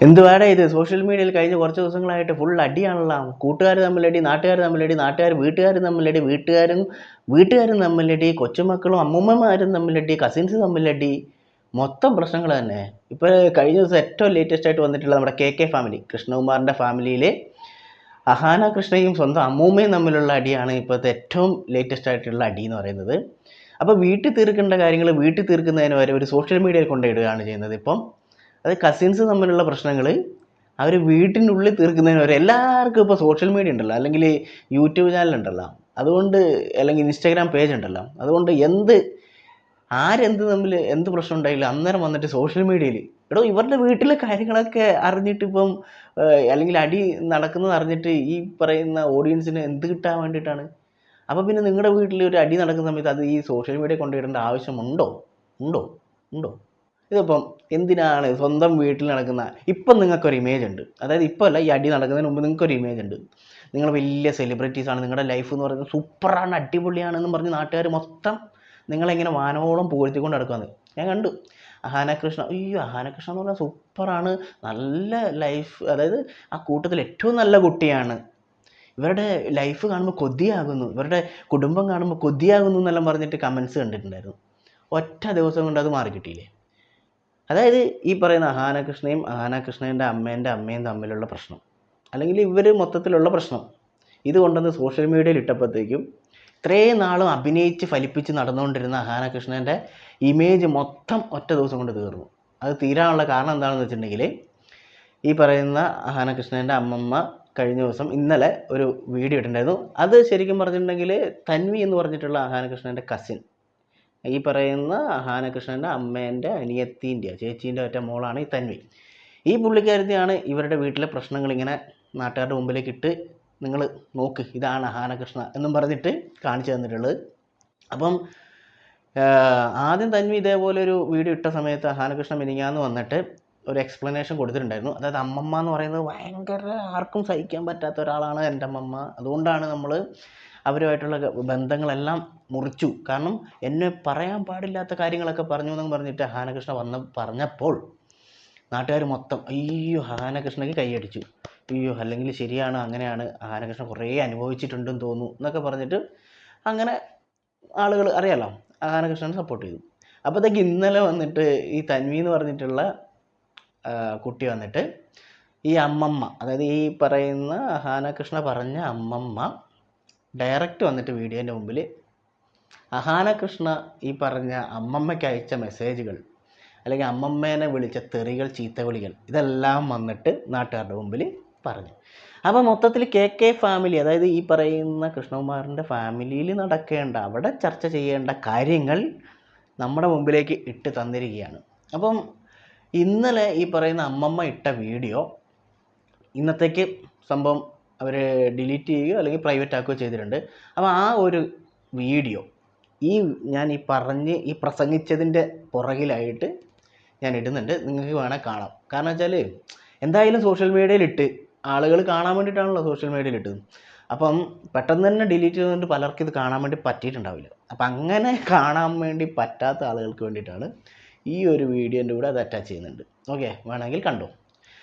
എന്തുവാടാ ഇത്? സോഷ്യൽ മീഡിയയിൽ കഴിഞ്ഞ കുറച്ച് ദിവസങ്ങളായിട്ട് ഫുൾ അടിയാണല്ലോ. കൂട്ടുകാർ തമ്മിലടി, നാട്ടുകാർ തമ്മിലടി, നാട്ടുകാർ വീട്ടുകാരും തമ്മിലടി, വീട്ടുകാരും തമ്മിലടി, കൊച്ചുമക്കളും അമ്മൂമ്മമാരും തമ്മിലടി, കസിൻസ് തമ്മിലടി, മൊത്തം പ്രശ്നങ്ങൾ തന്നെ. ഇപ്പോൾ കഴിഞ്ഞ ദിവസം ഏറ്റവും ലേറ്റസ്റ്റ് ആയിട്ട് വന്നിട്ടുള്ള നമ്മുടെ കെ ഫാമിലി, കൃഷ്ണകുമാറിൻ്റെ ഫാമിലിയിൽ അഹാന കൃഷ്ണയും സ്വന്തം അമ്മൂമ്മയും തമ്മിലുള്ള അടിയാണ് ഇപ്പോഴത്തെ ഏറ്റവും ലേറ്റസ്റ്റ് ആയിട്ടുള്ള അടി എന്ന് പറയുന്നത്. അപ്പോൾ വീട്ടിൽ തീർക്കേണ്ട കാര്യങ്ങൾ വീട്ടിൽ തീർക്കുന്നതിന് വരെ ഒരു സോഷ്യൽ മീഡിയയിൽ കൊണ്ടിടുകയാണ് ചെയ്യുന്നത്. ഇപ്പം അത് കസിൻസ് തമ്മിലുള്ള പ്രശ്നങ്ങൾ അവർ വീട്ടിനുള്ളിൽ തീർക്കുന്നതിന് വരെ എല്ലാവർക്കും ഇപ്പോൾ സോഷ്യൽ മീഡിയ ഉണ്ടല്ലോ, അല്ലെങ്കിൽ യൂട്യൂബ് ചാനൽ ഉണ്ടല്ലോ, അതുകൊണ്ട് അല്ലെങ്കിൽ ഇൻസ്റ്റാഗ്രാം പേജ് ഉണ്ടല്ലോ, അതുകൊണ്ട് ആരെന്ത് തമ്മിൽ എന്ത് പ്രശ്നം ഉണ്ടായില്ല അന്നേരം വന്നിട്ട് സോഷ്യൽ മീഡിയയിൽ ഇവരുടെ വീട്ടിലെ കാര്യങ്ങളൊക്കെ അറിഞ്ഞിട്ടിപ്പം അല്ലെങ്കിൽ അടി നടക്കുന്നത് അറിഞ്ഞിട്ട് ഈ പറയുന്ന ഓഡിയൻസിന് എന്ത് കിട്ടാൻ വേണ്ടിയിട്ടാണ്? അപ്പോൾ പിന്നെ നിങ്ങളുടെ വീട്ടിൽ ഒരു അടി നടക്കുന്ന സമയത്ത് അത് ഈ സോഷ്യൽ മീഡിയ കൊണ്ടുവരേണ്ട ആവശ്യമുണ്ടോ? ഉണ്ടോ? ഉണ്ടോ? ഇതിപ്പം എന്തിനാണ് സ്വന്തം വീട്ടിൽ നടക്കുന്ന, ഇപ്പം നിങ്ങൾക്കൊരു ഇമേജ് ഉണ്ട്, അതായത് ഇപ്പോൾ അല്ല, ഈ അടി നടക്കുന്നതിന് മുമ്പ് നിങ്ങൾക്കൊരു ഇമേജ് ഉണ്ട്, നിങ്ങൾ വലിയ സെലിബ്രിറ്റീസാണ്, നിങ്ങളുടെ ലൈഫ് എന്ന് പറയുന്നത് സൂപ്പറാണ്, അടിപൊളിയാണെന്നും പറഞ്ഞ് നാട്ടുകാർ മൊത്തം നിങ്ങളെങ്ങനെ വാനോളം പുകഴ്ത്തിക്കൊണ്ട് നടക്കുകയാണ്. ഞാൻ കണ്ടു അഹാന കൃഷ്ണ, അഹാന കൃഷ്ണ എന്ന് പറഞ്ഞാൽ സൂപ്പറാണ്, നല്ല ലൈഫ്, അതായത് ആ കൂട്ടത്തിൽ ഏറ്റവും നല്ല കുട്ടിയാണ്, ഇവരുടെ ലൈഫ് കാണുമ്പോൾ കൊതിയാകുന്നു, ഇവരുടെ കുടുംബം കാണുമ്പോൾ കൊതിയാകുന്നു എന്നെല്ലാം പറഞ്ഞിട്ട് കമൻസ് കണ്ടിട്ടുണ്ടായിരുന്നു. ഒറ്റ ദിവസം കൊണ്ട് അത് മാറി കിട്ടിയില്ലേ? അതായത് ഈ പറയുന്ന അഹാന കൃഷ്ണൻ്റെ അമ്മയും തമ്മിലുള്ള പ്രശ്നം, അല്ലെങ്കിൽ ഇവർ മൊത്തത്തിലുള്ള പ്രശ്നം, ഇത് കൊണ്ടുവന്ന് സോഷ്യൽ മീഡിയയിൽ ഇട്ടപ്പോഴത്തേക്കും ഇത്രയും നാളും അഭിനയിച്ച് ഫലിപ്പിച്ച് നടന്നുകൊണ്ടിരുന്ന അഹാന കൃഷ്ണൻ്റെ ഇമേജ് മൊത്തം ഒറ്റ ദിവസം കൊണ്ട് തീർന്നു. അത് തീരാനുള്ള കാരണം എന്താണെന്ന് വെച്ചിട്ടുണ്ടെങ്കിൽ, ഈ പറയുന്ന അഹാന കൃഷ്ണൻ്റെ അമ്മമ്മ കഴിഞ്ഞ ദിവസം ഇന്നലെ ഒരു വീഡിയോ ഇട്ടിട്ടുണ്ടായിരുന്നു. അത് ശരിക്കും പറഞ്ഞിട്ടുണ്ടെങ്കിൽ തൻവി എന്ന് പറഞ്ഞിട്ടുള്ള അഹാന കൃഷ്ണൻ്റെ കസിൻ, ഈ പറയുന്ന അഹാന കൃഷ്ണൻ്റെ അമ്മേൻ്റെ അനിയത്തീൻ്റെ ചേച്ചീൻ്റെ ഒറ്റ മോളാണ് ഈ തൻവി. ഈ പുള്ളിക്കാരത്തിയാണ് ഇവരുടെ വീട്ടിലെ പ്രശ്നങ്ങൾ ഇങ്ങനെ നാട്ടുകാരുടെ മുമ്പിലേക്ക് ഇട്ട്, നിങ്ങൾ നോക്ക് ഇതാണ് അഹാന കൃഷ്ണ എന്നും പറഞ്ഞിട്ട് കാണിച്ചു തന്നിട്ടുള്ളത്. അപ്പം ആദ്യം തൻവി ഇതേപോലെ ഒരു വീഡിയോ ഇട്ട സമയത്ത് അഹാന കൃഷ്ണ മിനിങ്ങാന്ന് വന്നിട്ട് ഒരു എക്സ്പ്ലനേഷൻ കൊടുത്തിട്ടുണ്ടായിരുന്നു. അതായത് അമ്മമ്മ എന്ന് പറയുന്നത് ഭയങ്കര ആർക്കും സഹിക്കാൻ പറ്റാത്ത ഒരാളാണ് എൻ്റെ അമ്മമ്മ, അതുകൊണ്ടാണ് നമ്മൾ അവരുമായിട്ടുള്ള ബന്ധങ്ങളെല്ലാം മുറിച്ചു, കാരണം എന്നെ പറയാൻ പാടില്ലാത്ത കാര്യങ്ങളൊക്കെ പറഞ്ഞു എന്നൊക്കെ പറഞ്ഞിട്ട് അഹാനകൃഷ്ണ പറഞ്ഞപ്പോൾ നാട്ടുകാർ മൊത്തം അഹാനകൃഷ്ണയ്ക്ക് കൈയടിച്ചു, അല്ലെങ്കിൽ ശരിയാണ്, അങ്ങനെയാണ്, അഹാനകൃഷ്ണ കുറേ അനുഭവിച്ചിട്ടുണ്ടെന്ന് തോന്നുന്നു എന്നൊക്കെ പറഞ്ഞിട്ട് അങ്ങനെ ആളുകൾ അറിയാലോ അഹാനകൃഷ്ണനെ സപ്പോർട്ട് ചെയ്തു. അപ്പോഴത്തേക്ക് ഇന്നലെ വന്നിട്ട് ഈ തൻവി എന്ന് പറഞ്ഞിട്ടുള്ള കുട്ടി വന്നിട്ട് ഈ അമ്മമ്മ, അതായത് ഈ പറയുന്ന അഹാനകൃഷ്ണ പറഞ്ഞ അമ്മമ്മ ഡയറക്റ്റ് വന്നിട്ട് വീഡിയോൻ്റെ മുമ്പിൽ അഹാനകൃഷ്ണ ഈ പറഞ്ഞ അമ്മമ്മയ്ക്ക് അയച്ച മെസ്സേജുകൾ, അല്ലെങ്കിൽ അമ്മമ്മേനെ വിളിച്ച തെറികൾ, ചീത്തവിളികൾ, ഇതെല്ലാം വന്നിട്ട് നാട്ടുകാരുടെ മുമ്പിൽ പറഞ്ഞു. അപ്പോൾ മൊത്തത്തിൽ കെ ഫാമിലി, അതായത് ഈ പറയുന്ന കൃഷ്ണകുമാറിൻ്റെ ഫാമിലിയിൽ നടക്കേണ്ട, അവിടെ ചർച്ച ചെയ്യേണ്ട കാര്യങ്ങൾ നമ്മുടെ മുമ്പിലേക്ക് ഇട്ട് തന്നിരിക്കുകയാണ്. അപ്പം ഇന്നലെ ഈ പറയുന്ന അമ്മമ്മ ഇട്ട വീഡിയോ ഇന്നത്തേക്ക് സംഭവം അവർ ഡിലീറ്റ് ചെയ്യുകയോ അല്ലെങ്കിൽ പ്രൈവറ്റ് ആക്കുകയോ ചെയ്തിട്ടുണ്ട്. അപ്പോൾ ആ ഒരു വീഡിയോ ഞാൻ ഈ പ്രസംഗിച്ചതിൻ്റെ പുറകിലായിട്ട് ഞാൻ ഇടുന്നുണ്ട്, നിങ്ങൾക്ക് വേണേൽ കാണാം. കാരണം വെച്ചാൽ എന്തായാലും സോഷ്യൽ മീഡിയയിലിട്ട് ആളുകൾ കാണാൻ വേണ്ടിയിട്ടാണല്ലോ സോഷ്യൽ മീഡിയയിലിട്ടത്. അപ്പം പെട്ടെന്ന് തന്നെ ഡിലീറ്റ് ചെയ്തുകൊണ്ട് പലർക്കും ഇത് കാണാൻ വേണ്ടി പറ്റിയിട്ടുണ്ടാവില്ല. അപ്പം അങ്ങനെ കാണാൻ വേണ്ടി പറ്റാത്ത ആളുകൾക്ക് വേണ്ടിയിട്ടാണ് ഈ ഒരു വീഡിയോൻ്റെ കൂടെ അത് അറ്റാച്ച് ചെയ്യുന്നുണ്ട്. ഓക്കെ, വേണമെങ്കിൽ കണ്ടോ.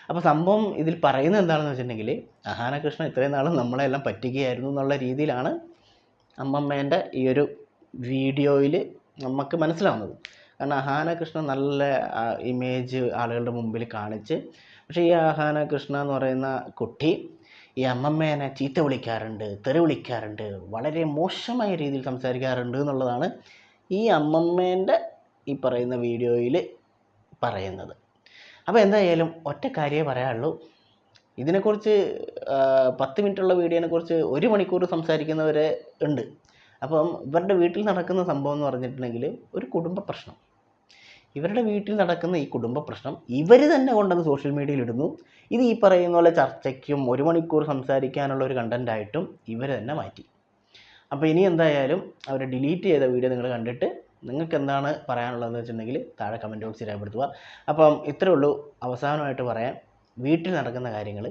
അപ്പോൾ സംഭവം ഇതിൽ പറയുന്നത് എന്താണെന്ന് വെച്ചിട്ടുണ്ടെങ്കിൽ, അഹാനകൃഷ്ണ ഇത്രയും നാളും നമ്മളെല്ലാം പറ്റിക്കുകയായിരുന്നു എന്നുള്ള രീതിയിലാണ് അമ്മമ്മേൻ്റെ ഈ ഒരു വീഡിയോയിൽ നമുക്ക് മനസ്സിലാവുന്നത്. കാരണം അഹാനകൃഷ്ണ നല്ല ഇമേജ് ആളുകളുടെ മുമ്പിൽ കാണിച്ച്, പക്ഷേ ഈ അഹാനകൃഷ്ണ എന്ന് പറയുന്ന കുട്ടി ഈ അമ്മമ്മേനെ ചീത്ത വിളിക്കാറുണ്ട്, തെറി വിളിക്കാറുണ്ട്, വളരെ മോശമായ രീതിയിൽ സംസാരിക്കാറുണ്ട് എന്നുള്ളതാണ് ഈ അമ്മമ്മേൻ്റെ ഈ പറയുന്ന വീഡിയോയിൽ പറയുന്നത്. അപ്പോൾ എന്തായാലും ഒറ്റ കാര്യമേ പറയാനുള്ളൂ, ഇതിനെക്കുറിച്ച് 10 മിനിറ്റുള്ള വീഡിയോനെക്കുറിച്ച് 1 മണിക്കൂർ സംസാരിക്കുന്നവരെ ഉണ്ട്. അപ്പം ഇവരുടെ വീട്ടിൽ നടക്കുന്ന സംഭവം എന്ന് പറഞ്ഞിട്ടുണ്ടെങ്കിൽ ഒരു കുടുംബ പ്രശ്നം, ഇവരുടെ വീട്ടിൽ നടക്കുന്ന ഈ കുടുംബ പ്രശ്നം ഇവർ തന്നെ കൊണ്ടുവന്ന് സോഷ്യൽ മീഡിയയിൽ ഇടുന്നു. ഇത് ഈ പറയുന്ന പോലെ ചർച്ചയ്ക്കും 1 മണിക്കൂർ സംസാരിക്കാനുള്ള ഒരു കണ്ടൻറ്റായിട്ടും ഇവർ തന്നെ മാറ്റി. അപ്പോൾ ഇനി എന്തായാലും അവർ ഡിലീറ്റ് ചെയ്ത വീഡിയോ നിങ്ങൾ കണ്ടിട്ട് നിങ്ങൾക്ക് എന്താണ് പറയാനുള്ളതെന്ന് വെച്ചിട്ടുണ്ടെങ്കിൽ താഴെ കമൻറ്റ് ബോക്സിൽ രേഖപ്പെടുത്തുക. അപ്പം ഇത്രയേ ഉള്ളൂ അവസാനമായിട്ട് പറയാൻ, വീട്ടിൽ നടക്കുന്ന കാര്യങ്ങൾ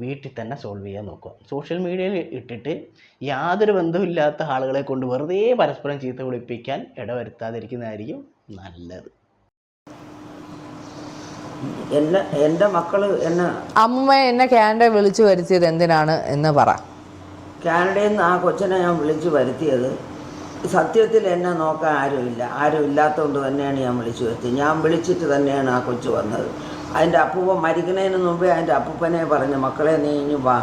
വീട്ടിൽ തന്നെ സോൾവ് ചെയ്യാൻ നോക്കുക. സോഷ്യൽ മീഡിയയിൽ ഇട്ടിട്ട് യാതൊരു ബന്ധമില്ലാത്ത ആളുകളെ കൊണ്ട് വെറുതെ പരസ്പരം ചീത്ത വിളിപ്പിക്കാൻ ഇടവരുത്താതിരിക്കുന്നതായിരിക്കും നല്ലത്. എൻ്റെ മക്കൾ എന്നെ അമ്മ എന്നെ കാനഡ വിളിച്ചു വരുത്തിയത് എന്തിനാണ് എന്ന് പറ. കാനഡയിൽ നിന്ന് ആ കൊച്ചിനെ ഞാൻ വിളിച്ചു വരുത്തിയത് സത്യത്തിൽ എന്നെ നോക്കാൻ ആരും ഇല്ലാത്തതുകൊണ്ട് തന്നെയാണ് ഞാൻ വിളിച്ചു വരുത്തി. ഞാൻ വിളിച്ചിട്ട് തന്നെയാണ് ആ കൊച്ചു വന്നത്. അതിൻ്റെ അപ്പൂപ്പൻ മരിക്കുന്നതിന് മുമ്പേ അതിൻ്റെ അപ്പൂപ്പനെ പറഞ്ഞു, മക്കളെ നീ ഇഞ്ഞു വാ,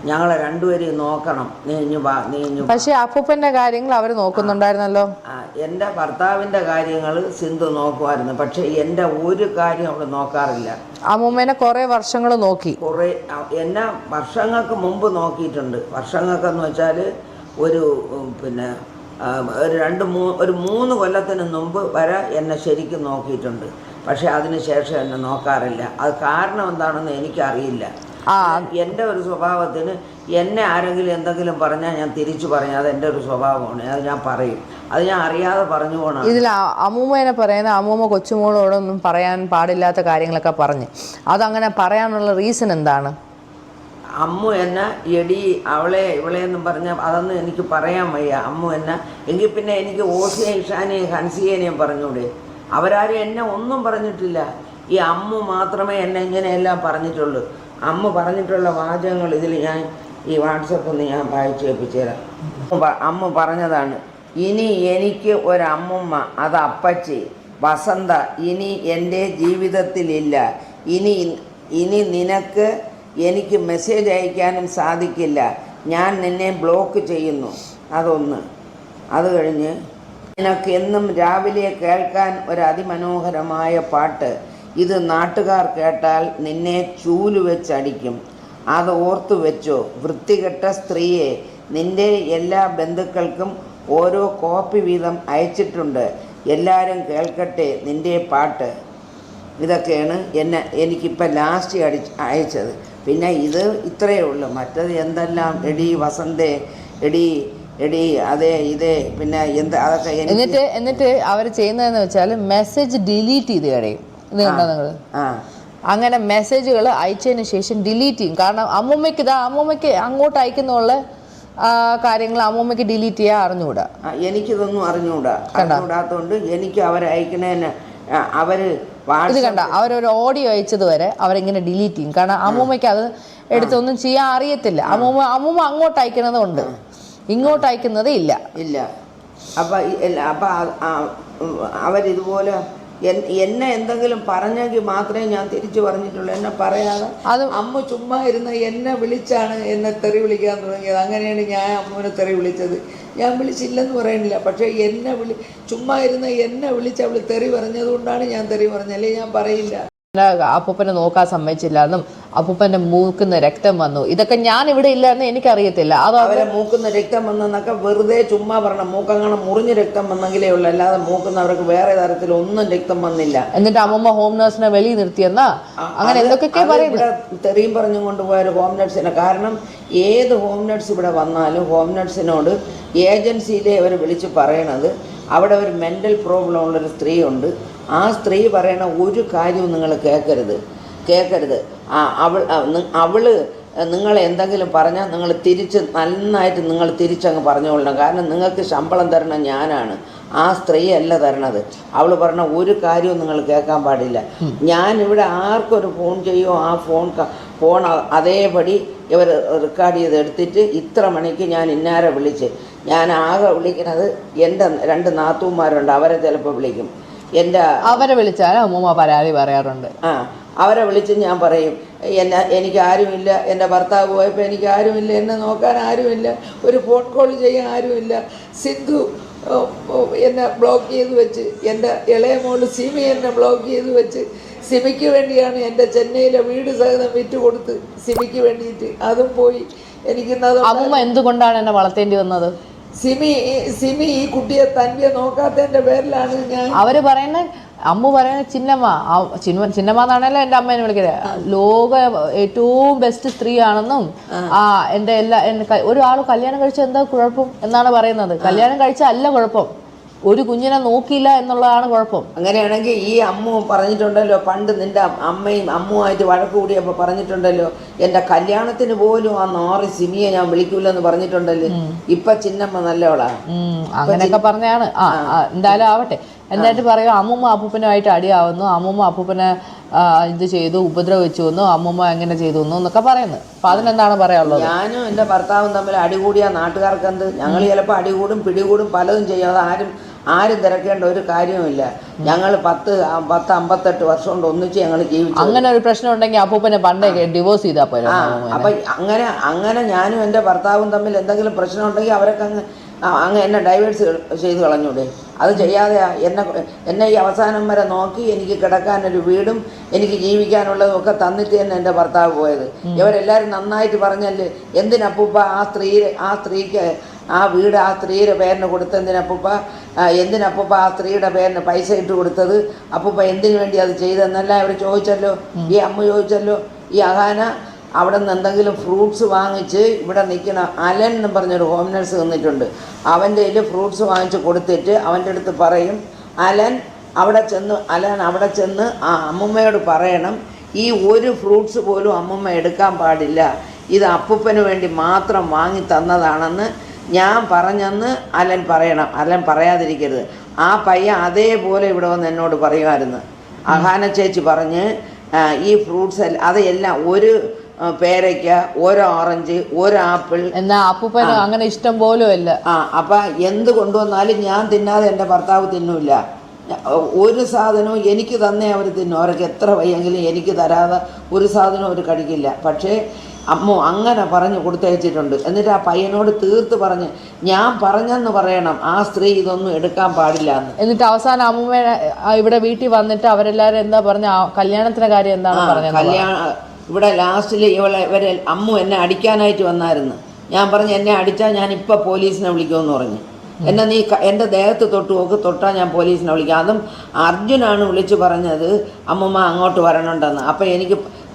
ഞങ്ങളെ രണ്ടുപേരെയും നോക്കണം, നീ ഇഞ്ഞു വാ, നീ ഇഞ്ഞു. പക്ഷേ അപ്പൂപ്പൻ്റെ കാര്യങ്ങൾ അവർ നോക്കുന്നുണ്ടായിരുന്നല്ലോ. എൻ്റെ ഭർത്താവിൻ്റെ കാര്യങ്ങൾ സിന്ധു നോക്കുമായിരുന്നു, പക്ഷേ എൻ്റെ ഒരു കാര്യം അവൾ നോക്കാറില്ല. അമ്മൂമ്മേനെ കുറേ വർഷങ്ങൾ നോക്കി. എന്നെ വർഷങ്ങൾക്ക് മുമ്പ് നോക്കിയിട്ടുണ്ട്. വർഷങ്ങൾക്കെന്ന് വെച്ചാൽ ഒരു പിന്നെ ഒരു 3 കൊല്ലത്തിന് മുമ്പ് വരെ എന്നെ ശരിക്കും നോക്കിയിട്ടുണ്ട്. പക്ഷേ അതിന് ശേഷം എന്നെ നോക്കാറില്ല. അത് കാരണം എന്താണെന്ന് എനിക്കറിയില്ല. എൻ്റെ ഒരു സ്വഭാവത്തിന് എന്നെ ആരെങ്കിലും എന്തെങ്കിലും പറഞ്ഞാൽ ഞാൻ തിരിച്ചു പറഞ്ഞാൽ അത് എൻ്റെ ഒരു സ്വഭാവമാണ്. അത് ഞാൻ പറയും. അത് ഞാൻ അറിയാതെ പറഞ്ഞു പോകണം. ഇതിൽ അമ്മൂമ്മേനെ പറയുന്ന അമ്മൂമ്മ കൊച്ചുമോളോടൊന്നും പറയാൻ പാടില്ലാത്ത കാര്യങ്ങളൊക്കെ പറഞ്ഞ് അതങ്ങനെ പറയാനുള്ള റീസൺ എന്താണ്? അമ്മു എന്നെ എടി അവളെ ഇവളെന്നും പറഞ്ഞാൽ അതൊന്നും എനിക്ക് പറയാൻ വയ്യ. അമ്മു എന്നെ എങ്കിൽ പിന്നെ എനിക്ക് ഓസിയെ ഇഷാനെയും ഹൻസിയേനെയും പറഞ്ഞൂടെ? അവരാരും എന്നെ ഒന്നും പറഞ്ഞിട്ടില്ല. ഈ അമ്മു മാത്രമേ എന്നെ ഇങ്ങനെയെല്ലാം പറഞ്ഞിട്ടുള്ളൂ. അമ്മ പറഞ്ഞിട്ടുള്ള വാചകങ്ങൾ ഇതിൽ ഞാൻ ഈ വാട്സപ്പ് ഒന്ന് ഞാൻ വായിച്ചു കേൾപ്പിച്ചു തരാം. അമ്മ പറഞ്ഞതാണ്, ഇനി എനിക്ക് ഒരമ്മുമ്മ, അത് അപ്പച്ചി വസന്ത ഇനി എൻ്റെ ജീവിതത്തിലില്ല. ഇനി നിനക്ക് എനിക്ക് മെസ്സേജ് അയക്കാനും സാധിക്കില്ല. ഞാൻ നിന്നെ ബ്ലോക്ക് ചെയ്യുന്നു. അതൊന്ന്. അത് കഴിഞ്ഞ് നിനക്ക് എന്നും രാവിലെ കേൾക്കാൻ ഒരു അതിമനോഹരമായ പാട്ട്. ഇത് നാട്ടുകാർ കേട്ടാൽ നിന്നെ ചൂല് വെച്ചടിക്കും. അത് ഓർത്തു വെച്ചോ. വൃത്തികെട്ട സ്ത്രീയെ, നിൻ്റെ എല്ലാ ബന്ധുക്കൾക്കും ഓരോ കോപ്പി വീതം അയച്ചിട്ടുണ്ട്. എല്ലാവരും കേൾക്കട്ടെ നിൻ്റെ പാട്ട്. ഇതൊക്കെയാണ് എനിക്കിപ്പോൾ ലാസ്റ്റ് അയച്ചത്. പിന്നെ ഇത് ഇത്രയേ ഉള്ളൂ. മറ്റത് എന്തെല്ലാം എടി വസന്തേ, എടി അതേ ഇതേ പിന്നെ അതൊക്കെ. എന്നിട്ട് അവർ ചെയ്യുന്നതെന്ന് വെച്ചാൽ മെസ്സേജ് ഡിലീറ്റ് ചെയ്ത് കഴിയും. ഇത് കണ്ടോ നിങ്ങൾ? അങ്ങനെ മെസ്സേജുകൾ അയച്ചതിന് ശേഷം ഡിലീറ്റ് ചെയ്യും. കാരണം അമ്മൂമ്മയ്ക്ക് അങ്ങോട്ട് അയക്കുന്നുള്ള കാര്യങ്ങൾ അമ്മൂമ്മയ്ക്ക് ഡിലീറ്റ് ചെയ്യാൻ അറിഞ്ഞുകൂടാ. എനിക്കിതൊന്നും അറിഞ്ഞുകൂടാത്തോണ്ട് എനിക്ക് അവരയക്കണേന് ഇത് കണ്ട അവരൊരു ഓഡിയോ അയച്ചത് വരെ അവരിങ്ങനെ ഡിലീറ്റ് ചെയ്യും. കാരണം അമ്മൂമ്മയ്ക്ക് അത് എടുത്തൊന്നും ചെയ്യാൻ അറിയത്തില്ല. അമ്മൂമ്മ അങ്ങോട്ട് അയക്കണതുണ്ട്, ഇങ്ങോട്ട് അയക്കുന്നത് ഇല്ല. അപ്പം അവരിതുപോലെ എന്നെ എന്തെങ്കിലും പറഞ്ഞെങ്കിൽ മാത്രമേ ഞാൻ തിരിച്ചു പറഞ്ഞിട്ടുള്ളൂ. എന്നെ പറയാതെ അത് അമ്മ ചുമ്മാ ഇരുന്ന് എന്നെ വിളിച്ചാണ് എന്നെ തെറി വിളിക്കാൻ തുടങ്ങിയത്. അങ്ങനെയാണ് ഞാൻ അമ്മൂനെ തെറി വിളിച്ചത്. ഞാൻ വിളിച്ചില്ലെന്ന് പറയുന്നില്ല, പക്ഷേ ചുമ്മാ ഇരുന്ന് എന്നെ വിളിച്ച് അവൾ തെറി പറഞ്ഞതുകൊണ്ടാണ് ഞാൻ തെറി പറഞ്ഞത്. അല്ലെങ്കിൽ ഞാൻ പറയില്ല. അപ്പൂപ്പനെ നോക്കാൻ സമ്മതിച്ചില്ല എന്നും അപ്പൂപ്പന്റെ മൂക്കുന്ന രക്തം വന്നു, ഇതൊക്കെ ഞാൻ ഇവിടെ ഇല്ലെന്ന് എനിക്കറിയത്തില്ല. അവരെ മൂക്കുന്ന രക്തം വന്നെന്നൊക്കെ വെറുതെ ചുമ്മാ പറഞ്ഞ. മൂക്കങ്ങനെ മുറിഞ്ഞ് രക്തം വന്നെങ്കിലേ ഉള്ളൂ, അല്ലാതെ മൂക്കുന്നവർക്ക് വേറെ തരത്തിലൊന്നും രക്തം വന്നില്ല. എന്നിട്ട് അമ്മൂമ്മ ഹോം നഴ്സിനെ വെളിയിൽ നിർത്തിയെന്നാ അങ്ങനെ എന്തൊക്കെ പറയുന്നത്. തെറിയും പറഞ്ഞും കൊണ്ടുപോയൊരു ഹോം നഴ്സിനെ. കാരണം ഏത് ഹോം നഴ്സ് ഇവിടെ വന്നാലും ഹോം നഴ്സിനോട് ഏജൻസിയിലെ അവർ വിളിച്ച് പറയണത് അവിടെ ഒരു മെൻ്റൽ പ്രോബ്ലം ഉള്ളൊരു സ്ത്രീയുണ്ട്. ആ സ്ത്രീ പറയണ ഒരു കാര്യവും നിങ്ങൾ കേൾക്കരുത്. അവൾ നിങ്ങൾ എന്തെങ്കിലും പറഞ്ഞാൽ നിങ്ങൾ നന്നായിട്ട് നിങ്ങൾ തിരിച്ചങ്ങ് പറഞ്ഞുകൊള്ളണം. കാരണം നിങ്ങൾക്ക് ശമ്പളം തരണം ഞാനാണ്, ആ സ്ത്രീ അല്ല തരണത്. അവൾ പറഞ്ഞ ഒരു കാര്യവും നിങ്ങൾ കേൾക്കാൻ പാടില്ല. ഞാനിവിടെ ആർക്കൊരു ഫോൺ ചെയ്യുമോ ആ ഫോൺ അതേപടി ഇവർ റെക്കോർഡ് ചെയ്ത് എടുത്തിട്ട് ഇത്ര മണിക്ക് ഞാൻ ഇന്നാരെ വിളിച്ച്. ഞാൻ ആകെ വിളിക്കുന്നത് എൻ്റെ 2 നാത്തൂന്മാരുണ്ട്, അവരെ ചിലപ്പോൾ വിളിക്കും. അവരെ വിളിച്ചാൽ അമ്മൂമ്മ പരാതി പറയാറുണ്ട്. അവരെ വിളിച്ച് ഞാൻ പറയും, എനിക്ക് ആരുമില്ല, എൻ്റെ ഭർത്താവ് പോയപ്പോൾ എനിക്ക് ആരുമില്ല, എന്നെ നോക്കാൻ ആരുമില്ല, ഒരു ഫോൺ കോൾ ചെയ്യാൻ ആരുമില്ല. സിന്ധു എന്നെ ബ്ലോക്ക് ചെയ്ത് വെച്ച്, എൻ്റെ ഇളയ മോള് സിമി എന്നെ ബ്ലോക്ക് ചെയ്ത് വെച്ച്. സിമിക്ക് വേണ്ടിയാണ് എൻ്റെ ചെന്നൈയിലെ വീട് സഹിതം വിറ്റുകൊടുത്ത് സിമിക്ക് വേണ്ടിയിട്ട്. അതും പോയി. അമ്മൂമ്മ എന്തുകൊണ്ടാണ് എന്നെ വളർത്തേണ്ടി വന്നത്? സിമി ഈ കുട്ടിയെ തൻവിയെ നോക്കാത്തതിന്റെ പേരിലാണ് അവര് പറയുന്നത്. അമ്മ പറയുന്നത് ചിന്നമ്മ എന്നാണല്ലോ എൻ്റെ അമ്മേനെ വിളിക്കുന്നത്. ലോക ഏറ്റവും ബെസ്റ്റ് സ്ത്രീയാണെന്നും എൻ്റെ ഒരാൾ കല്യാണം കഴിച്ച എന്താ കുഴപ്പം എന്നാണ് പറയുന്നത്. കല്യാണം കഴിച്ച അല്ല കുഴപ്പം, ഒരു കുഞ്ഞിനെ നോക്കിയില്ല എന്നുള്ളതാണ് കുഴപ്പം. അങ്ങനെയാണെങ്കിൽ ഈ അമ്മു പറഞ്ഞിട്ടുണ്ടല്ലോ, പണ്ട് നിന്റെ അമ്മയും അമ്മുമായിട്ട് വഴക്ക് കൂടിയപ്പോൾ പറഞ്ഞിട്ടുണ്ടല്ലോ, എൻ്റെ കല്യാണത്തിന് പോലും ആ 6 സിമിയെ ഞാൻ വിളിക്കൂലെന്ന് പറഞ്ഞിട്ടുണ്ടല്ലോ. ഇപ്പൊ ചിന്നമ്മ നല്ലവളാ. അങ്ങനെയൊക്കെ പറഞ്ഞാണ്. എന്തായാലും ആവട്ടെ. എന്നിട്ട് പറയും അമ്മൂമ്മ അപ്പൂപ്പനുമായിട്ട് അടിയാവുന്നു, അമ്മൂമ്മ അപ്പൂപ്പനെ ഇത് ചെയ്തു, ഉപദ്രവിച്ചു വന്നു, അമ്മൂമ്മ എങ്ങനെ ചെയ്തു എന്നൊക്കെ പറയുന്നു. അപ്പൊ അതിനെന്താണ് പറയാനുള്ളത്? ഞാനും എൻ്റെ ഭർത്താവും തമ്മിൽ അടികൂടിയ നാട്ടുകാർക്ക് എന്ത്? ഞങ്ങൾ ചിലപ്പോൾ അടികൂടും പിടികൂടും പലതും ചെയ്യും. അത് ആരും തിരക്കേണ്ട ഒരു കാര്യവുമില്ല. ഞങ്ങൾ 58 വർഷം കൊണ്ട് ഒന്നിച്ച് ഞങ്ങൾ ജീവിച്ചു. അങ്ങനെ ഒരു പ്രശ്നം ഉണ്ടെങ്കിൽ അപ്പൂപ്പനെ പണ്ടേ ഡിവോഴ്സ് ചെയ്താൽ പോലും. അപ്പം അങ്ങനെ ഞാനും എൻ്റെ ഭർത്താവും തമ്മിൽ എന്തെങ്കിലും പ്രശ്നം ഉണ്ടെങ്കിൽ അവരൊക്കെ അങ്ങ് എന്നെ ഡൈവേഴ്സ് ചെയ്ത് കളഞ്ഞൂടെ? അത് ചെയ്യാതെ എന്നെ ഈ അവസാനം വരെ നോക്കി എനിക്ക് കിടക്കാനൊരു വീടും എനിക്ക് ജീവിക്കാനുള്ളതും ഒക്കെ തന്നിട്ട് തന്നെ എൻ്റെ ഭർത്താവ് പോയത്. ഇവരെല്ലാവരും നന്നായിട്ട് പറഞ്ഞല്ലേ, എന്തിനപ്പൂപ്പ ആ സ്ത്രീക്ക് ആ വീട് ആ സ്ത്രീയുടെ പേരിന് കൊടുത്തെന്തിനപ്പൂപ്പ, എന്തിനപ്പൂപ്പ ആ സ്ത്രീയുടെ പേരിന് പൈസ ഇട്ട് കൊടുത്തത്, അപ്പൂപ്പ എന്തിനു വേണ്ടി അത് ചെയ്തെന്നല്ല അവർ ചോദിച്ചല്ലോ. ഈ അമ്മ ചോദിച്ചല്ലോ. ഈ അഹാന അവിടെ നിന്ന് എന്തെങ്കിലും ഫ്രൂട്ട്സ് വാങ്ങിച്ച് ഇവിടെ നിൽക്കുന്ന അലൻ എന്ന് പറഞ്ഞൊരു ഹോം നഴ്സ് നിന്നിട്ടുണ്ട്. അവൻ്റെ കയ്യിൽ ഫ്രൂട്ട്സ് വാങ്ങിച്ച് കൊടുത്തിട്ട് അവൻ്റെ അടുത്ത് പറയും, അലൻ അവിടെ ചെന്ന് ആ അമ്മൂമ്മയോട് പറയണം, ഈ ഒരു ഫ്രൂട്ട്സ് പോലും അമ്മൂമ്മ എടുക്കാൻ പാടില്ല, ഇത് അപ്പൂപ്പന് വേണ്ടി മാത്രം വാങ്ങി തന്നതാണെന്ന് ഞാൻ പറഞ്ഞെന്ന് അലൻ പറയണം. അലൻ പറയാതിരിക്കരുത്. ആ പയ്യൻ അതേപോലെ ഇവിടെ വന്ന് എന്നോട് പറയുമായിരുന്നു. അഹാന ചേച്ചി പറഞ്ഞ് ഈ ഫ്രൂട്ട്സ് അതെല്ലാം ഒരു പേരയ്ക്ക, ഒരു ഓറഞ്ച്, ഒരു ആപ്പിൾ, എന്നാ അപ്പൂപ്പന് അങ്ങനെ ഇഷ്ടം പോലും അല്ല. അപ്പം എന്ത് കൊണ്ടുവന്നാലും ഞാൻ തിന്നാതെ എൻ്റെ ഭർത്താവ് തിന്നൂല്ല. ഒരു സാധനവും എനിക്ക് തന്നെ അവർ തിന്നും. അവർക്ക് എത്ര വയ്യെങ്കിലും എനിക്ക് തരാതെ ഒരു സാധനവും അവർ കഴിക്കില്ല. പക്ഷേ അമ്മ അങ്ങനെ പറഞ്ഞ് കൊടുത്തയച്ചിട്ടുണ്ട്. എന്നിട്ട് ആ പയ്യനോട് തീർത്ത് പറഞ്ഞ് ഞാൻ പറഞ്ഞെന്ന് പറയണം, ആ സ്ത്രീ ഇതൊന്നും എടുക്കാൻ പാടില്ല എന്ന്. എന്നിട്ട് അവസാനം അമ്മൂമ്മ ഇവിടെ വീട്ടിൽ വന്നിട്ട് അവരെല്ലാരും എന്താ പറഞ്ഞ, കല്യാണത്തിന്റെ കാര്യം എന്താണ് പറഞ്ഞത്? ഇവിടെ ലാസ്റ്റിൽ ഇവരെ അമ്മു എന്നെ അടിക്കാനായിട്ട് വന്നായിരുന്നു. ഞാൻ പറഞ്ഞു, എന്നെ അടിച്ചാൽ ഞാൻ ഇപ്പം പോലീസിനെ വിളിക്കുമെന്ന് പറഞ്ഞു. എന്നെ നീ എൻ്റെ ദേഹത്ത് തൊട്ടാൽ ഞാൻ പോലീസിനെ വിളിക്കാം. അതും അർജുനാണ് വിളിച്ച് പറഞ്ഞത് അമ്മൂമ്മ അങ്ങോട്ട് വരണുണ്ടെന്ന്. അപ്പം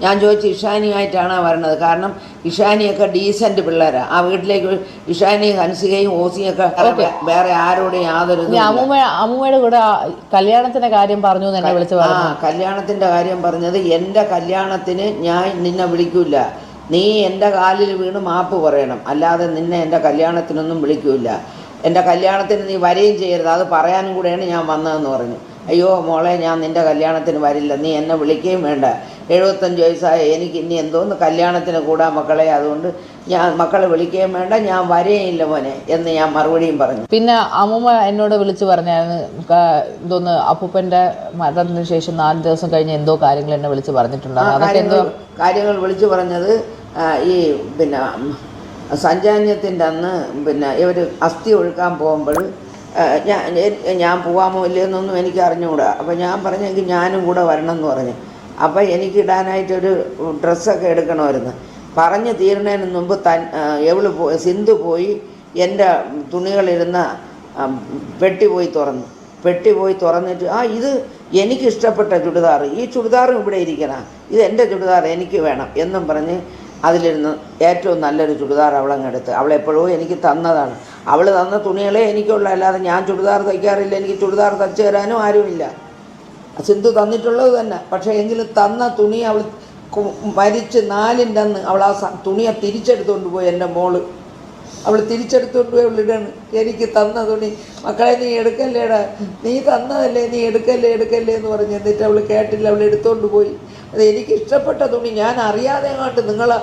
ഞാൻ ചോദിച്ചു, ഇഷാനിയായിട്ടാണ് വരണത്? കാരണം ഇഷാനിയൊക്കെ ഡീസൻറ്റ് പിള്ളേരാണ്. ആ വീട്ടിലേക്ക് ഇഷാനിയും ഹൻസികയും ഓസിയൊക്കെ വേറെ ആരോടും യാതൊരു അമ്മൂമ്മയുടെ കൂടെ കല്യാണത്തിന്റെ കാര്യം പറഞ്ഞു എന്നെ വിളിച്ച് പറഞ്ഞു. കല്യാണത്തിൻ്റെ കാര്യം പറഞ്ഞത്, എൻ്റെ കല്യാണത്തിന് ഞാൻ നിന്നെ വിളിക്കൂല, നീ എൻ്റെ കാലിൽ വീണ് മാപ്പ് പറയണം, അല്ലാതെ നിന്നെ എൻ്റെ കല്യാണത്തിനൊന്നും വിളിക്കൂല, എൻ്റെ കല്യാണത്തിന് നീ വരികയും ചെയ്യരുത്, അത് പറയാനും കൂടെയാണ് ഞാൻ വന്നതെന്ന് പറഞ്ഞു. അയ്യോ മോളെ, ഞാൻ നിൻ്റെ കല്യാണത്തിന് വരില്ല, നീ എന്നെ വിളിക്കുകയും വേണ്ട, 75 വയസ്സായ എനിക്ക് ഇനി എന്തോന്ന് കല്യാണത്തിന് കൂടാ മക്കളെ, അതുകൊണ്ട് ഞാൻ മക്കളെ വിളിക്കുകയും വേണ്ട, ഞാൻ വരെയില്ല മോനെ എന്ന് ഞാൻ മറുപടിയും പറഞ്ഞു. പിന്നെ അമ്മൂമ്മ എന്നോട് വിളിച്ച് പറഞ്ഞായിരുന്നു, എന്തോന്ന് അപ്പൂപ്പൻ്റെ മരണത്തിന് ശേഷം 4 ദിവസം കഴിഞ്ഞ് എന്തോ കാര്യങ്ങൾ എന്നെ വിളിച്ച് പറഞ്ഞിട്ടുണ്ടായിരുന്നു. കാര്യങ്ങൾ വിളിച്ചു പറഞ്ഞത് ഈ പിന്നെ സഞ്ചാന്യത്തിൻ്റെ അന്ന് പിന്നെ ഇവർ അസ്ഥി ഒഴുക്കാൻ പോകുമ്പോൾ ഞാൻ പോകാമോ ഇല്ലയെന്നൊന്നും എനിക്ക് അറിഞ്ഞുകൂടാ. അപ്പോൾ ഞാൻ പറഞ്ഞെങ്കിൽ ഞാനും കൂടെ വരണം എന്ന് പറഞ്ഞു. അപ്പോൾ എനിക്കിടാനായിട്ടൊരു ഡ്രസ്സൊക്കെ എടുക്കണമായിരുന്നു. പറഞ്ഞ് തീരുന്നതിന് മുമ്പ് സിന്ധു പോയി എൻ്റെ തുണികളിരുന്ന പെട്ടി പോയി തുറന്നിട്ട്, ഇത് എനിക്കിഷ്ടപ്പെട്ട ചുടിദാർ, ഈ ചുടിദാറും ഇവിടെ ഇരിക്കണം, ഇത് എൻ്റെ ചുടിദാർ എനിക്ക് വേണം എന്നും പറഞ്ഞ് അതിലിരുന്ന് ഏറ്റവും നല്ലൊരു ചുടിദാർ അവളങ്ങെടുത്ത്. അവളെപ്പോഴോ എനിക്ക് തന്നതാണ്. അവൾ തന്ന തുണികളെ എനിക്കുള്ള, അല്ലാതെ ഞാൻ ചുടിദാർ തയ്ക്കാറില്ല, എനിക്ക് ചുടിദാർ തയ്ച്ചു തരാനും ആരുമില്ല. സിന്ധു തന്നിട്ടുള്ളത് തന്നെ. പക്ഷേ എങ്കിലും തന്ന തുണി അവൾ മരിച്ച് 4ൻ്റെ അന്ന് അവൾ ആ തുണിയെ തിരിച്ചെടുത്തുകൊണ്ട് പോയി. എൻ്റെ മോള് അവൾ തിരിച്ചെടുത്തുകൊണ്ട് പോയി അവളിടാണ്. എനിക്ക് തന്ന തുണി, മക്കളെ നീ എടുക്കല്ലേടാ, നീ തന്നതല്ലേ, നീ എടുക്കല്ലേ എന്ന് പറഞ്ഞ്. എന്നിട്ട് അവൾ കേട്ടില്ല, അവൾ എടുത്തുകൊണ്ട് പോയി. അത് എനിക്കിഷ്ടപ്പെട്ട തുണി, ഞാൻ അറിയാതെ അങ്ങോട്ട് നിങ്ങളെ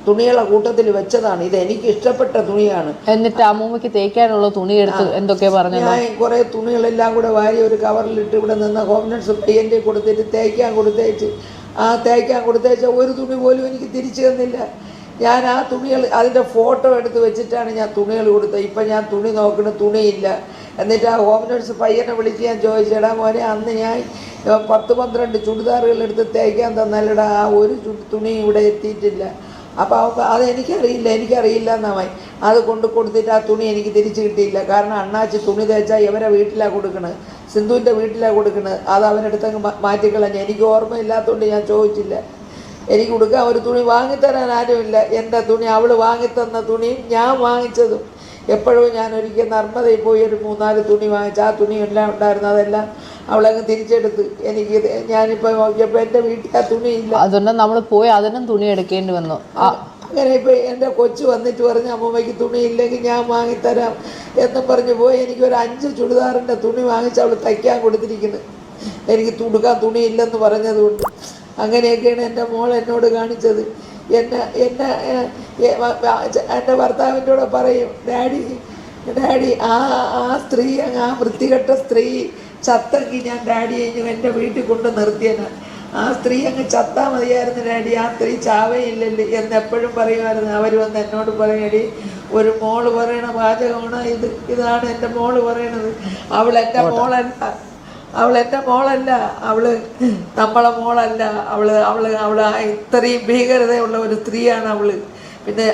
തുണികളെ കൂട്ടത്തിൽ വെച്ചതാണ്. ഇത് എനിക്ക് ഇഷ്ടപ്പെട്ട തുണിയാണ്. എന്നിട്ട് അമ്മൂമ്മയ്ക്ക് തേക്കാനുള്ള തുണി എടുത്ത് എന്തൊക്കെ പറഞ്ഞു. ഞാൻ കുറേ തുണികളെല്ലാം കൂടെ വാരി ഒരു കവറിലിട്ട് ഇവിടെ നിന്ന് ഹോം നഴ്സ് പയ്യൻ്റെ കൊടുത്തിട്ട് തേക്കാൻ കൊടുത്തേച്ച ഒരു തുണി പോലും എനിക്ക് തിരിച്ചു തന്നില്ല. ഞാൻ ആ തുണികൾ അതിൻ്റെ ഫോട്ടോ എടുത്ത് വെച്ചിട്ടാണ് ഞാൻ തുണികൾ കൊടുത്തത്. ഇപ്പം ഞാൻ തുണി നോക്കണ തുണിയില്ല. എന്നിട്ട് ആ ഹോം നഴ്സ് പയ്യനെ വിളിച്ച് ഞാൻ ചോദിച്ചേടാ മോനെ, അന്ന് ഞാൻ 10-12 ചുടിദാറുകൾ എടുത്ത് തേക്കാൻ തന്നാലടാ, ആ ഒരു തുണി ഇവിടെ എത്തിയിട്ടില്ല. അപ്പോൾ എനിക്കറിയില്ല എന്നായി. അത് കൊടുത്തിട്ട് ആ തുണി എനിക്ക് തിരിച്ച് കിട്ടിയില്ല. കാരണം അണ്ണാച്ചി തുണി തേച്ചാൽ ഇവരെ വീട്ടിലാണ് കൊടുക്കണത്, സിന്ധുവിൻ്റെ വീട്ടിലാണ് കൊടുക്കണത്. അത് അവനടുത്തങ്ങ് മാറ്റിക്കളഞ്ഞ്. എനിക്ക് ഓർമ്മയില്ലാത്തതുകൊണ്ട് ഞാൻ ചോദിച്ചില്ല. എനിക്ക് കൊടുക്കാൻ ഒരു തുണി വാങ്ങിത്തരാൻ ആരുമില്ല. എൻ്റെ തുണി, അവൾ വാങ്ങിത്തന്ന തുണിയും ഞാൻ വാങ്ങിച്ചതും. എപ്പോഴും ഞാൻ ഒരിക്കൽ നർമ്മദയിൽ പോയി ഒരു 3-4 തുണി വാങ്ങിച്ച് ആ തുണിയെല്ലാം ഉണ്ടായിരുന്നു, അതെല്ലാം അവളങ്ങ് തിരിച്ചെടുത്ത്. ഞാനിപ്പോൾ നോക്കിയപ്പോൾ എൻ്റെ വീട്ടിൽ ആ തുണിയില്ല. അതുകൊണ്ട് നമ്മൾ പോയി അതിനും തുണി എടുക്കേണ്ടി വന്നു. അങ്ങനെ ഇപ്പോൾ എൻ്റെ കൊച്ചു വന്നിട്ട് പറഞ്ഞ് അമ്മൂമ്മയ്ക്ക് തുണി ഇല്ലെങ്കിൽ ഞാൻ വാങ്ങിത്തരാം എന്നും പറഞ്ഞ് പോയി. എനിക്കൊരു 5 ചുടിദാറിൻ്റെ തുണി വാങ്ങിച്ച് അവൾ തയ്ക്കാൻ കൊടുത്തിരിക്കുന്നത്, എനിക്ക് തുടുക്കാൻ തുണിയില്ലെന്ന് പറഞ്ഞതുകൊണ്ട്. അങ്ങനെയൊക്കെയാണ് എൻ്റെ മോൾ എന്നോട് കാണിച്ചത്. എൻ്റെ ഭർത്താവിൻ്റെ കൂടെ പറയും, ഡാഡി ആ സ്ത്രീ, ആ വൃത്തികെട്ട സ്ത്രീ ചത്തെങ്കിൽ ഞാൻ ഡാഡിയെ എൻ്റെ വീട്ടിൽ കൊണ്ട് നിർത്തിയനാണ്. ആ സ്ത്രീ അങ്ങ് ചത്താൽ മതിയായിരുന്നു ഡാഡി, ആ സ്ത്രീ ചാവേയില്ലല്ലേ എന്നെപ്പോഴും പറയുമായിരുന്നു. അവർ വന്ന് എന്നോട് പറയടി, ഒരു മോള് പറയണ വാചകമാണ് ഇതാണ് എൻ്റെ മോള് പറയണത്. അവൾ എൻ്റെ മോളല്ല, അവള് നമ്മളെ മോളല്ല, അവള് ഇത്രയും ഭീകരതയുള്ള ഒരു സ്ത്രീയാണ് അവള്. പിന്നെ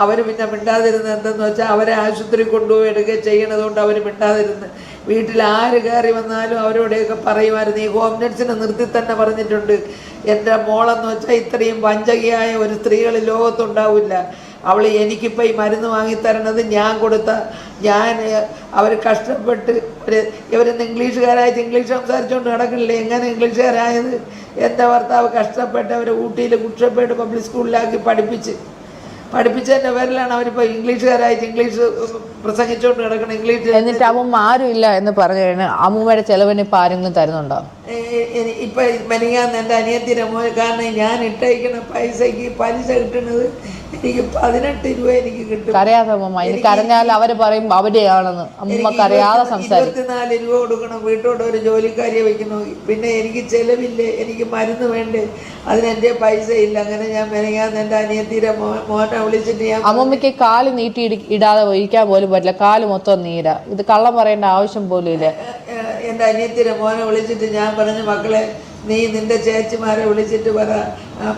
അവർ പിന്നെ മിണ്ടാതിരുന്നത് എന്തെന്ന് വെച്ചാൽ അവരെ ആശുപത്രി കൊണ്ടുപോയി എടുക്കുകയും ചെയ്യണത് കൊണ്ട് അവർ മിണ്ടാതിരുന്ന്. വീട്ടിൽ ആര് കയറി വന്നാലും അവരോടെയൊക്കെ പറയുമായിരുന്നു. ഈ ഹോം നഴ്സിനെ നിർത്തി തന്നെ പറഞ്ഞിട്ടുണ്ട്, എൻ്റെ മോളെന്ന് വെച്ചാൽ ഇത്രയും വഞ്ചകിയായ ഒരു സ്ത്രീകൾ ലോകത്തുണ്ടാവില്ല. അവൾ എനിക്കിപ്പോൾ ഈ മരുന്ന് വാങ്ങിത്തരണത് അവർ കഷ്ടപ്പെട്ട് ഇവരിന്ന് ഇംഗ്ലീഷുകാരായിട്ട് ഇംഗ്ലീഷ് സംസാരിച്ചുകൊണ്ട് നടക്കണില്ലേ, എങ്ങനെ ഇംഗ്ലീഷുകാരായത്? എൻ്റെ ഭർത്താവ് കഷ്ടപ്പെട്ട് അവരെ ഊട്ടിയിൽ കുട്ടപ്പേട്ട് പബ്ലിക് സ്കൂളിലാക്കി പഠിപ്പിച്ചതിൻ്റെ പേരിലാണ് അവരിപ്പോൾ ഇംഗ്ലീഷുകാരായിട്ട് ഇംഗ്ലീഷ് പ്രസംഗിച്ചുകൊണ്ട് കിടക്കണം. ഇംഗ്ലീഷ് എന്നിട്ട് അമ്മ ആരും ഇല്ല എന്ന് പറഞ്ഞു കഴിഞ്ഞാൽ അമ്മൂമ്മയുടെ ചെലവിന് ഇപ്പം ആരെങ്കിലും തരുന്നുണ്ടോ? ഇപ്പം മെനിങ്ങാന്ന് എൻ്റെ അനിയത്തിൻ്റെ മോൻ, കാരണം ഞാൻ ഇട്ടയക്കുന്ന പൈസയ്ക്ക് പലിശ കിട്ടുന്നത് എനിക്ക് 18 രൂപ എനിക്ക് കിട്ടും. കരയാതെ അമ്മ, എനിക്ക് കരഞ്ഞാൽ അവര് പറയും അവിടെയാണെന്ന്. അമ്മ കരയാതെ സംസാരിക്കും. 24 രൂപ കൊടുക്കണം, വീട്ടോട്ട് ഒരു ജോലിക്കാരിയെ വയ്ക്കണമെങ്കിൽ. പിന്നെ എനിക്ക് ചെലവില്ലേ, എനിക്ക് മരുന്ന് വേണ്ടേ, അതിനെൻ്റെ പൈസ ഇല്ല. അങ്ങനെ ഞാൻ മെനങ്ങാന്ന് എൻ്റെ അനിയത്തിയുടെ മോനെ വിളിച്ചിട്ട് ഞാൻ, അമ്മമ്മയ്ക്ക് കാല് നീട്ടി ഇടാതെ ഒഴിക്കാൻ പോലും പറ്റില്ല, കാല് മൊത്തം നീരാ. ഇത് കള്ളം പറയേണ്ട ആവശ്യം പോലും ഇല്ല. എൻ്റെ അനിയത്തിയുടെ മോനെ വിളിച്ചിട്ട് ഞാൻ പറഞ്ഞു, മക്കളെ നീ നിൻ്റെ ചേച്ചിമാരെ വിളിച്ചിട്ട് പറ,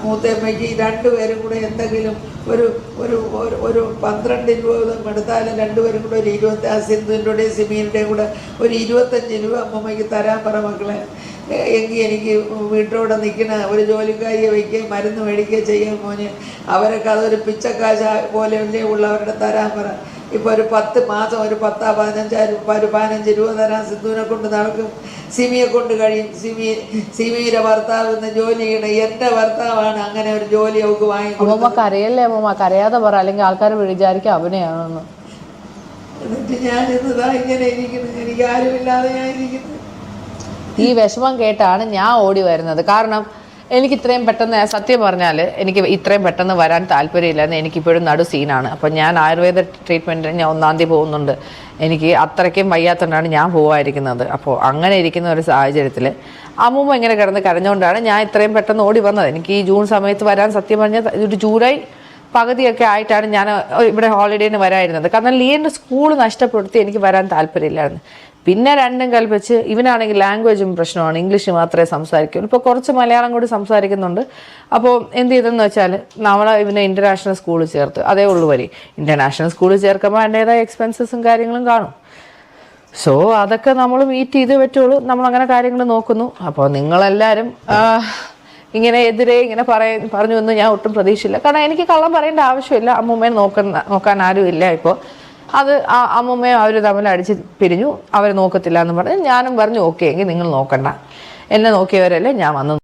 മൂത്തമ്മയ്ക്ക് 2 പേരും കൂടെ എന്തെങ്കിലും ഒരു 12 രൂപ എടുത്താലും 2 പേരും കൂടെ ഒരു 20, ആ സിന്ധുവിൻ്റെയും സിമീൻ്റെയും കൂടെ ഒരു 25 രൂപ അമ്മമ്മയ്ക്ക് തരാൻ പറ മക്കളെ. എങ്കിൽ എനിക്ക് വീട്ടോടെ നിൽക്കുന്ന ഒരു ജോലിക്കാരിയെ വയ്ക്കുകയും മരുന്ന് മേടിക്കുകയും ചെയ്യാൻ മോന്. അവരൊക്കെ അതൊരു പിച്ചക്കാശ പോലെയല്ലേ ഉള്ളവരുടെ തരാൻ പറ. ഇപ്പോൾ ഒരു 10 മാസം ഒരു 10-15 ഒരു 15 രൂപ തരാൻ സിന്ധുവിനെ കൊണ്ട് നടക്കും, സിമിയെ കൊണ്ട് കഴിയും. സിമിയുടെ ഭർത്താവ് ഇന്ന് ജോലി ചെയ്യണം, എൻ്റെ ഭർത്താവാണ് അങ്ങനെ ഒരു ജോലി അവൾക്ക് വാങ്ങിക്കൊടുക്കും. അമ്മമ്മ കരയല്ലേ അമ്മമ്മ, കരയാതെ പറ, അല്ലെങ്കിൽ ആൾക്കാർ വിചാരിക്കും അവനെയാണെന്ന്. എന്നിട്ട് ഞാൻ ഇന്നതാ ഇങ്ങനെ ഇരിക്കുന്നു, എനിക്ക് ആരുമില്ലാതെ ഞാൻ ഇരിക്കുന്നു. ഈ വിഷമം കേട്ടാണ് ഞാൻ ഓടി വരുന്നത്. കാരണം എനിക്ക് ഇത്രയും പെട്ടെന്ന്, സത്യം പറഞ്ഞാൽ എനിക്ക് ഇത്രയും പെട്ടെന്ന് വരാൻ താല്പര്യമില്ലെന്ന് എനിക്കിപ്പോഴും നടു സീനാണ്. അപ്പം ഞാൻ ആയുർവേദ ട്രീറ്റ്മെൻറ്റിന് ഞാൻ 1-ാം തീയതി പോകുന്നുണ്ട്. എനിക്ക് അത്രയ്ക്കും വയ്യാത്തതുകൊണ്ടാണ് ഞാൻ പോകാതിരിക്കുന്നത്. അപ്പോൾ അങ്ങനെ ഇരിക്കുന്ന ഒരു സാഹചര്യത്തിൽ അമ്മൂമ്മ ഇങ്ങനെ കിടന്ന് കരഞ്ഞുകൊണ്ടാണ് ഞാൻ ഇത്രയും പെട്ടെന്ന് ഓടി വന്നത്. എനിക്ക് ഈ ജൂൺ സമയത്ത് വരാൻ സത്യം പറഞ്ഞാൽ ഒരു ജൂലൈ പകുതിയൊക്കെ ആയിട്ടാണ് ഞാൻ ഇവിടെ ഹോളിഡേന് വരായിരുന്നത്. കാരണം ലിയൻ്റെ സ്കൂൾ നഷ്ടപ്പെടുത്തി എനിക്ക് വരാൻ താല്പര്യമില്ലായിരുന്നു. പിന്നെ രണ്ടും കൽപ്പിച്ച് ഇവനാണെങ്കിൽ ലാംഗ്വേജും പ്രശ്നമാണ്, ഇംഗ്ലീഷ് മാത്രമേ സംസാരിക്കുള്ളൂ. ഇപ്പോൾ കുറച്ച് മലയാളം കൂടി സംസാരിക്കുന്നുണ്ട്. അപ്പോൾ എന്ത് ചെയ്തെന്ന് വെച്ചാൽ ഇവനെ ഇൻ്റർനാഷണൽ സ്കൂളിൽ ചേർത്ത്, അതേ ഉള്ളൂ വരി. ഇൻ്റർനാഷണൽ സ്കൂളിൽ ചേർക്കുമ്പോൾ അതിൻ്റേതായ എക്സ്പെൻസസും കാര്യങ്ങളും കാണും. സോ അതൊക്കെ നമ്മൾ മീറ്റ് ചെയ്ത് പറ്റുള്ളൂ. നമ്മളങ്ങനെ കാര്യങ്ങൾ നോക്കുന്നു. അപ്പോൾ നിങ്ങളെല്ലാവരും ഇങ്ങനെ എതിരെ ഇങ്ങനെ പറഞ്ഞു എന്ന് ഞാൻ ഒട്ടും പ്രതീക്ഷയില്ല. കാരണം എനിക്ക് കള്ളം പറയേണ്ട ആവശ്യമില്ല. അമ്മൂമ്മയെ നോക്കാൻ ആരും ഇല്ല. ഇപ്പോൾ അത് അമ്മൂമ്മയും അവർ തമ്മിൽ അടിച്ച് പിരിഞ്ഞു, അവർ നോക്കത്തില്ല എന്ന് പറഞ്ഞ് ഞാനും പറഞ്ഞു ഓക്കെ എങ്കിൽ നിങ്ങൾ നോക്കണ്ട, എന്നെ നോക്കിയവരല്ലേ ഞാൻ വന്നു.